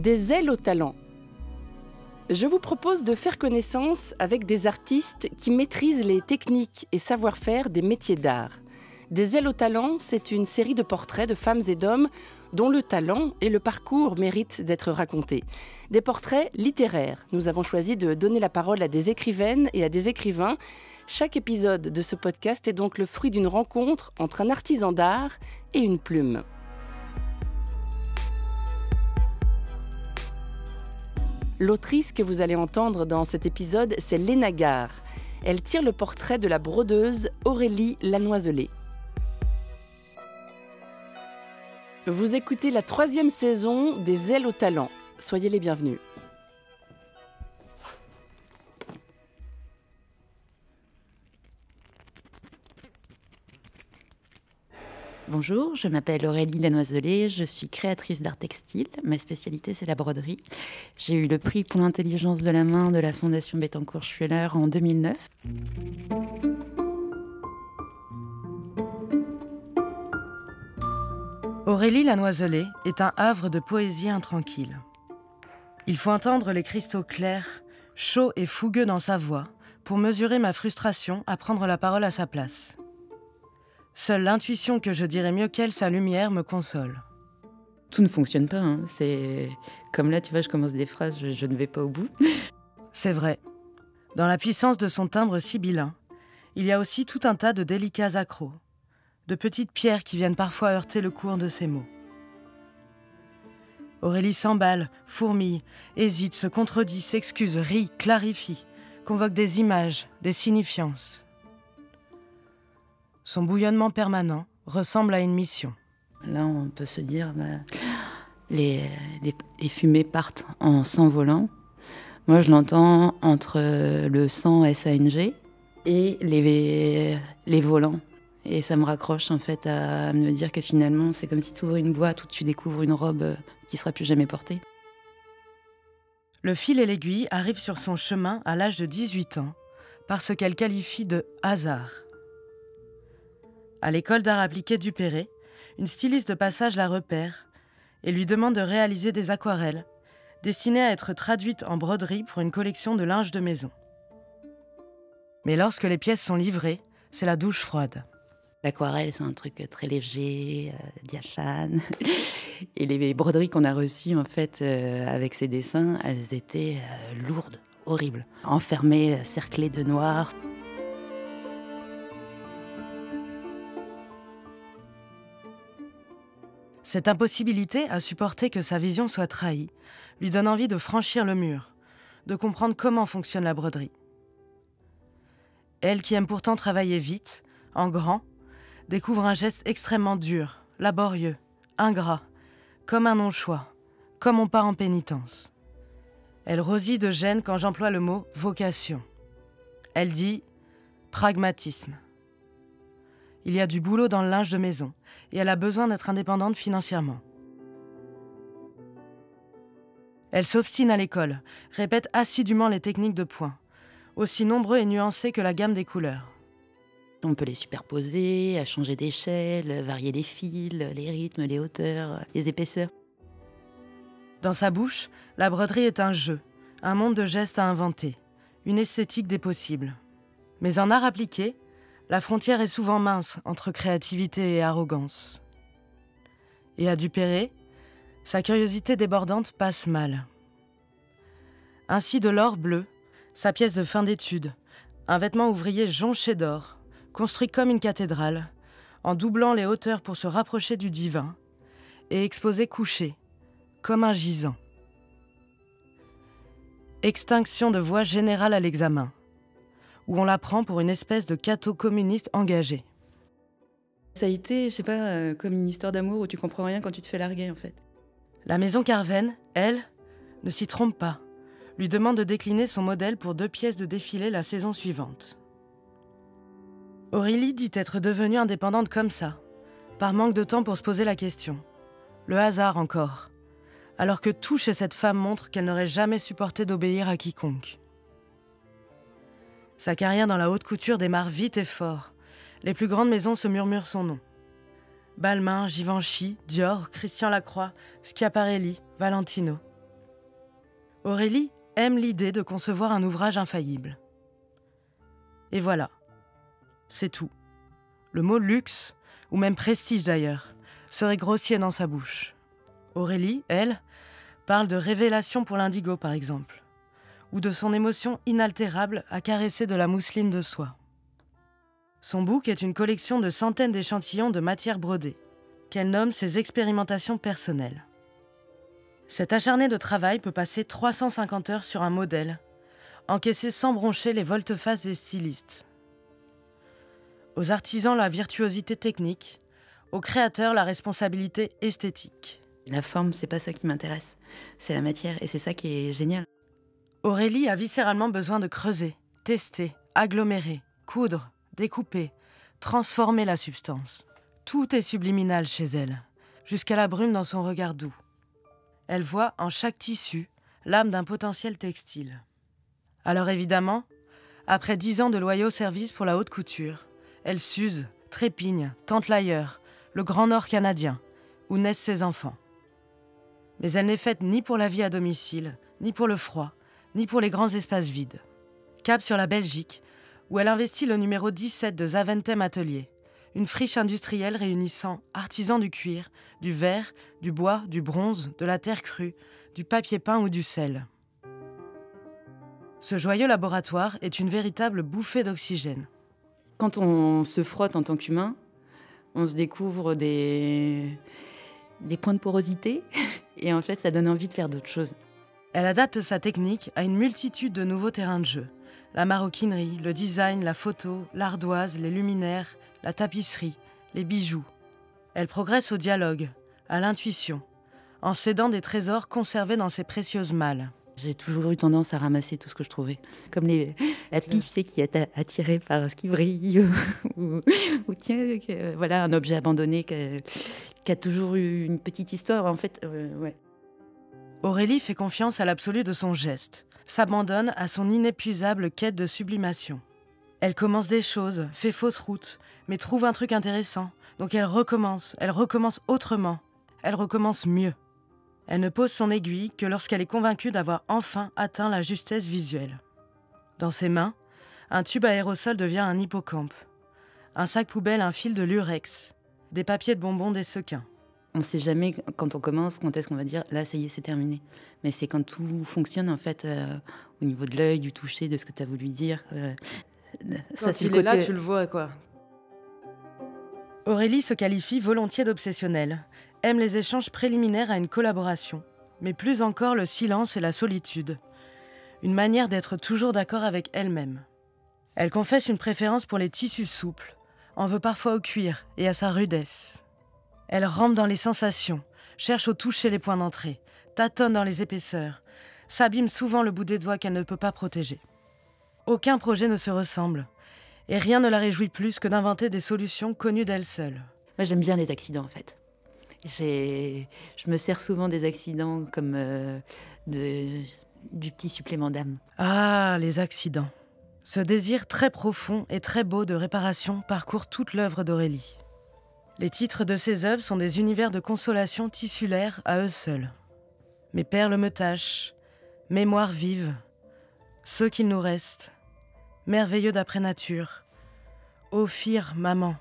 Des ailes au talent. Je vous propose de faire connaissance avec des artistes qui maîtrisent les techniques et savoir-faire des métiers d'art. Des ailes au talent, c'est une série de portraits de femmes et d'hommes dont le talent et le parcours méritent d'être racontés. Des portraits littéraires. Nous avons choisi de donner la parole à des écrivaines et à des écrivains. Chaque épisode de ce podcast est donc le fruit d'une rencontre entre un artisan d'art et une plume. L'autrice que vous allez entendre dans cet épisode, c'est Léna Gare. Elle tire le portrait de la brodeuse Aurélie Lanoiselet. Vous écoutez la 3e saison des Ailes au talent. Soyez les bienvenus. Bonjour, je m'appelle Aurélie Lanoiselet, je suis créatrice d'art textile. Ma spécialité, c'est la broderie. J'ai eu le prix pour l'intelligence de la main de la Fondation Bettencourt-Schweller en 2009. Aurélie Lanoiselet est un havre de poésie intranquille. Il faut entendre les cristaux clairs, chauds et fougueux dans sa voix pour mesurer ma frustration à prendre la parole à sa place. Seule l'intuition que je dirais mieux qu'elle, sa lumière, me console. Tout ne fonctionne pas, hein. C'est comme là, tu vois, je commence des phrases, je ne vais pas au bout. C'est vrai. Dans la puissance de son timbre sibyllin, il y a aussi tout un tas de délicats accros, de petites pierres qui viennent parfois heurter le cours de ses mots. Aurélie s'emballe, fourmille, hésite, se contredit, s'excuse, rit, clarifie, convoque des images, des signifiances. Son bouillonnement permanent ressemble à une mission. Là, on peut se dire, les fumées partent en s'envolant. Moi, je l'entends entre le sang SANG et les volants. Et ça me raccroche en fait à me dire que finalement, c'est comme si tu ouvres une boîte où tu découvres une robe qui ne sera plus jamais portée. Le fil et l'aiguille arrivent sur son chemin à l'âge de 18 ans par ce qu'elle qualifie de hasard. À l'école d'art appliqué du Perret, une styliste de passage la repère et lui demande de réaliser des aquarelles destinées à être traduites en broderie pour une collection de linge de maison. Mais lorsque les pièces sont livrées, c'est la douche froide. L'aquarelle, c'est un truc très léger, diaphane. Et les broderies qu'on a reçues, en fait, avec ces dessins, elles étaient lourdes, horribles. Enfermées, cerclées de noir. Cette impossibilité à supporter que sa vision soit trahie lui donne envie de franchir le mur, de comprendre comment fonctionne la broderie. Elle, qui aime pourtant travailler vite, en grand, découvre un geste extrêmement dur, laborieux, ingrat, comme un non-choix, comme on part en pénitence. Elle rosit de gêne quand j'emploie le mot « vocation ». Elle dit « pragmatisme ». Il y a du boulot dans le linge de maison et elle a besoin d'être indépendante financièrement. Elle s'obstine à l'école, répète assidûment les techniques de point, aussi nombreux et nuancés que la gamme des couleurs. On peut les superposer, changer d'échelle, varier les fils, les rythmes, les hauteurs, les épaisseurs. Dans sa bouche, la broderie est un jeu, un monde de gestes à inventer, une esthétique des possibles. Mais en art appliqué, la frontière est souvent mince entre créativité et arrogance. Et à Duperré, sa curiosité débordante passe mal. Ainsi de l'or bleu, sa pièce de fin d'études, un vêtement ouvrier jonché d'or, construit comme une cathédrale, en doublant les hauteurs pour se rapprocher du divin, et exposé couché, comme un gisant. Extinction de voix générale à l'examen, où on la prend pour une espèce de catho communiste engagé. Ça a été, je sais pas, comme une histoire d'amour où tu comprends rien quand tu te fais larguer, en fait. La maison Carven, elle, ne s'y trompe pas, lui demande de décliner son modèle pour 2 pièces de défilé la saison suivante. Aurélie dit être devenue indépendante comme ça, par manque de temps pour se poser la question. Le hasard encore, alors que tout chez cette femme montre qu'elle n'aurait jamais supporté d'obéir à quiconque. Sa carrière dans la haute couture démarre vite et fort. Les plus grandes maisons se murmurent son nom. Balmain, Givenchy, Dior, Christian Lacroix, Schiaparelli, Valentino. Aurélie aime l'idée de concevoir un ouvrage infaillible. Et voilà, c'est tout. Le mot luxe, ou même prestige d'ailleurs, serait grossier dans sa bouche. Aurélie, elle, parle de révélation pour l'indigo par exemple, ou de son émotion inaltérable à caresser de la mousseline de soie. Son book est une collection de centaines d'échantillons de matières brodées, qu'elle nomme ses expérimentations personnelles. Cet acharné de travail peut passer 350 heures sur un modèle, encaisser sans broncher les volte-face des stylistes. Aux artisans, la virtuosité technique, aux créateurs, la responsabilité esthétique. La forme, c'est pas ça qui m'intéresse, c'est la matière et c'est ça qui est génial. Aurélie a viscéralement besoin de creuser, tester, agglomérer, coudre, découper, transformer la substance. Tout est subliminal chez elle, jusqu'à la brume dans son regard doux. Elle voit en chaque tissu l'âme d'un potentiel textile. Alors évidemment, après 10 ans de loyaux services pour la haute couture, elle s'use, trépigne, tente l'ailleurs, le Grand Nord canadien, où naissent ses enfants. Mais elle n'est faite ni pour la vie à domicile, ni pour le froid, ni pour les grands espaces vides. Cap sur la Belgique, où elle investit le numéro 17 de Zaventem Atelier, une friche industrielle réunissant artisans du cuir, du verre, du bois, du bronze, de la terre crue, du papier peint ou du sel. Ce joyeux laboratoire est une véritable bouffée d'oxygène. Quand on se frotte en tant qu'humain, on se découvre des points de porosité et en fait, ça donne envie de faire d'autres choses. Elle adapte sa technique à une multitude de nouveaux terrains de jeu. La maroquinerie, le design, la photo, l'ardoise, les luminaires, la tapisserie, les bijoux. Elle progresse au dialogue, à l'intuition, en cédant des trésors conservés dans ses précieuses malles. J'ai toujours eu tendance à ramasser tout ce que je trouvais. Comme la pipe, c'est qui est attirée par ce qui brille. ou tiens, voilà, un objet abandonné qui a toujours eu une petite histoire, en fait. Ouais. Aurélie fait confiance à l'absolu de son geste, s'abandonne à son inépuisable quête de sublimation. Elle commence des choses, fait fausse route, mais trouve un truc intéressant. Donc elle recommence autrement, elle recommence mieux. Elle ne pose son aiguille que lorsqu'elle est convaincue d'avoir enfin atteint la justesse visuelle. Dans ses mains, un tube aérosol devient un hippocampe. Un sac poubelle, un fil de lurex. Des papiers de bonbons, des sequins. On ne sait jamais, quand on commence, quand est-ce qu'on va dire « là, ça y est, c'est terminé ». Mais c'est quand tout fonctionne, en fait, au niveau de l'œil, du toucher, de ce que tu as voulu dire. Quand il est là, tu le vois, quoi. Aurélie se qualifie volontiers d'obsessionnelle, aime les échanges préliminaires à une collaboration, mais plus encore le silence et la solitude. Une manière d'être toujours d'accord avec elle-même. Elle confesse une préférence pour les tissus souples, en veut parfois au cuir et à sa rudesse. Elle rampe dans les sensations, cherche au toucher les points d'entrée, tâtonne dans les épaisseurs, s'abîme souvent le bout des doigts qu'elle ne peut pas protéger. Aucun projet ne se ressemble, et rien ne la réjouit plus que d'inventer des solutions connues d'elle seule. Moi, j'aime bien les accidents, en fait. Je me sers souvent des accidents comme du petit supplément d'âme. Ah, les accidents. Ce désir très profond et très beau de réparation parcourt toute l'œuvre d'Aurélie. Les titres de ses œuvres sont des univers de consolation tissulaire à eux seuls. Mes perles me tâchent, mémoire vive, ceux qu'il nous reste, merveilleux d'après nature, ô fire, maman.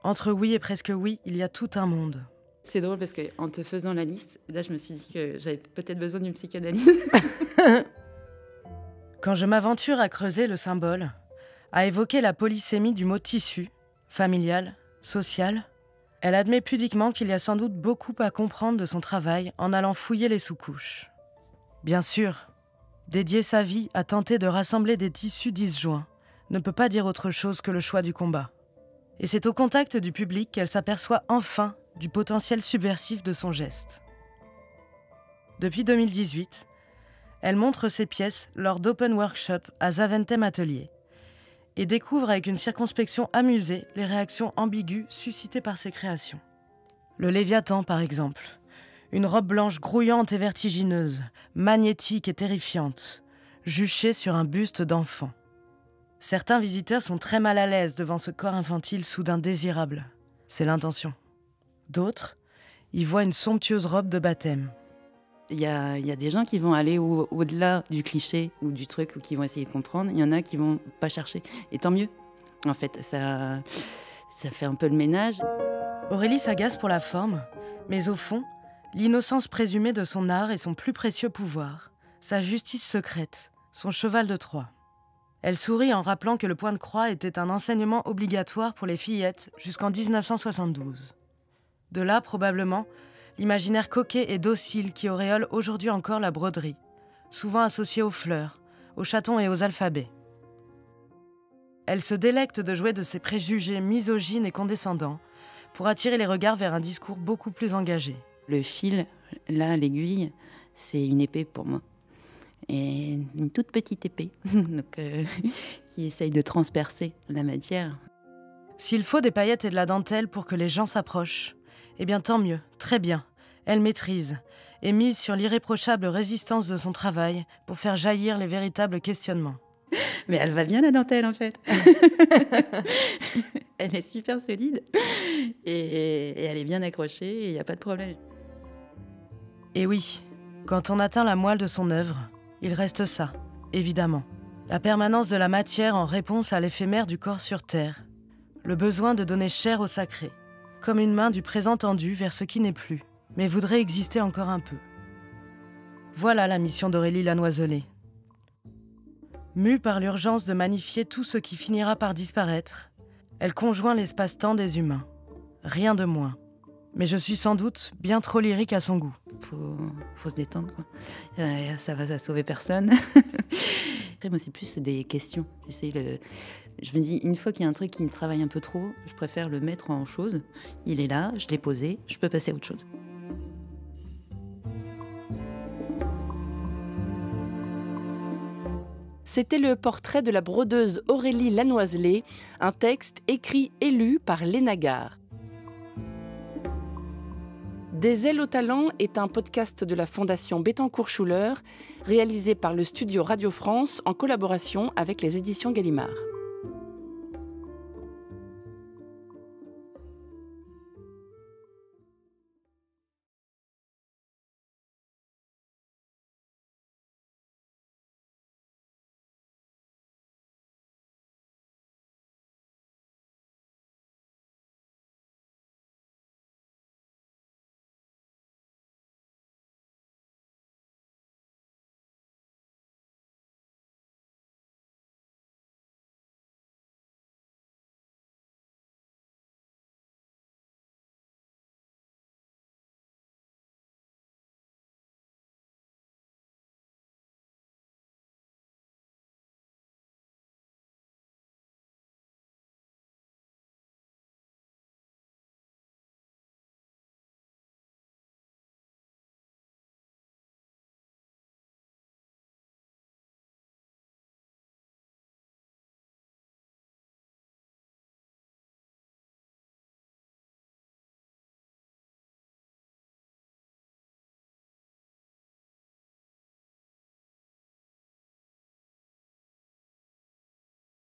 Entre oui et presque oui, il y a tout un monde. C'est drôle parce qu'en te faisant la liste, là je me suis dit que j'avais peut-être besoin d'une psychanalyse. Quand je m'aventure à creuser le symbole, à évoquer la polysémie du mot tissu, familial, social, elle admet pudiquement qu'il y a sans doute beaucoup à comprendre de son travail en allant fouiller les sous-couches. Bien sûr, dédier sa vie à tenter de rassembler des tissus disjoints ne peut pas dire autre chose que le choix du combat. Et c'est au contact du public qu'elle s'aperçoit enfin du potentiel subversif de son geste. Depuis 2018, elle montre ses pièces lors d'open workshops à Zaventem Atelier et découvre avec une circonspection amusée les réactions ambiguës suscitées par ses créations. Le Léviathan, par exemple, une robe blanche grouillante et vertigineuse, magnétique et terrifiante, juchée sur un buste d'enfant. Certains visiteurs sont très mal à l'aise devant ce corps infantile soudain désirable. C'est l'intention. D'autres y voient une somptueuse robe de baptême. Il y a des gens qui vont aller au-delà du cliché ou du truc, ou qui vont essayer de comprendre. Il y en a qui vont pas chercher. Et tant mieux. En fait, ça fait un peu le ménage. Aurélie s'agace pour la forme, mais au fond, l'innocence présumée de son art est son plus précieux pouvoir, sa justice secrète, son cheval de Troie. Elle sourit en rappelant que le point de croix était un enseignement obligatoire pour les fillettes jusqu'en 1972. De là, probablement, l'imaginaire coquet et docile qui auréole aujourd'hui encore la broderie, souvent associée aux fleurs, aux chatons et aux alphabets. Elle se délecte de jouer de ses préjugés misogynes et condescendants pour attirer les regards vers un discours beaucoup plus engagé. Le fil, là, l'aiguille, c'est une épée pour moi. Et une toute petite épée donc, qui essaye de transpercer la matière. S'il faut des paillettes et de la dentelle pour que les gens s'approchent, eh bien tant mieux, très bien. Elle maîtrise et mise sur l'irréprochable résistance de son travail pour faire jaillir les véritables questionnements. Mais elle va bien la dentelle en fait. Elle est super solide et elle est bien accrochée et il n'y a pas de problème. Et oui, quand on atteint la moelle de son œuvre, il reste ça, évidemment. La permanence de la matière en réponse à l'éphémère du corps sur terre. Le besoin de donner chair au sacré. Comme une main du présent tendue vers ce qui n'est plus, mais voudrait exister encore un peu. Voilà la mission d'Aurélie Lanoiselet. Mue par l'urgence de magnifier tout ce qui finira par disparaître, elle conjoint l'espace-temps des humains. Rien de moins. Mais je suis sans doute bien trop lyrique à son goût. Faut se détendre, quoi. Ça va sauver personne. Après, moi, c'est plus des questions. Je me dis, une fois qu'il y a un truc qui me travaille un peu trop, je préfère le mettre en chose. Il est là, je l'ai posé, je peux passer à autre chose. C'était le portrait de la brodeuse Aurélie Lanoiselet, un texte écrit et lu par Léna Gare. Des ailes au talent est un podcast de la Fondation Bettencourt-Schuller, réalisé par le studio Radio France en collaboration avec les éditions Gallimard.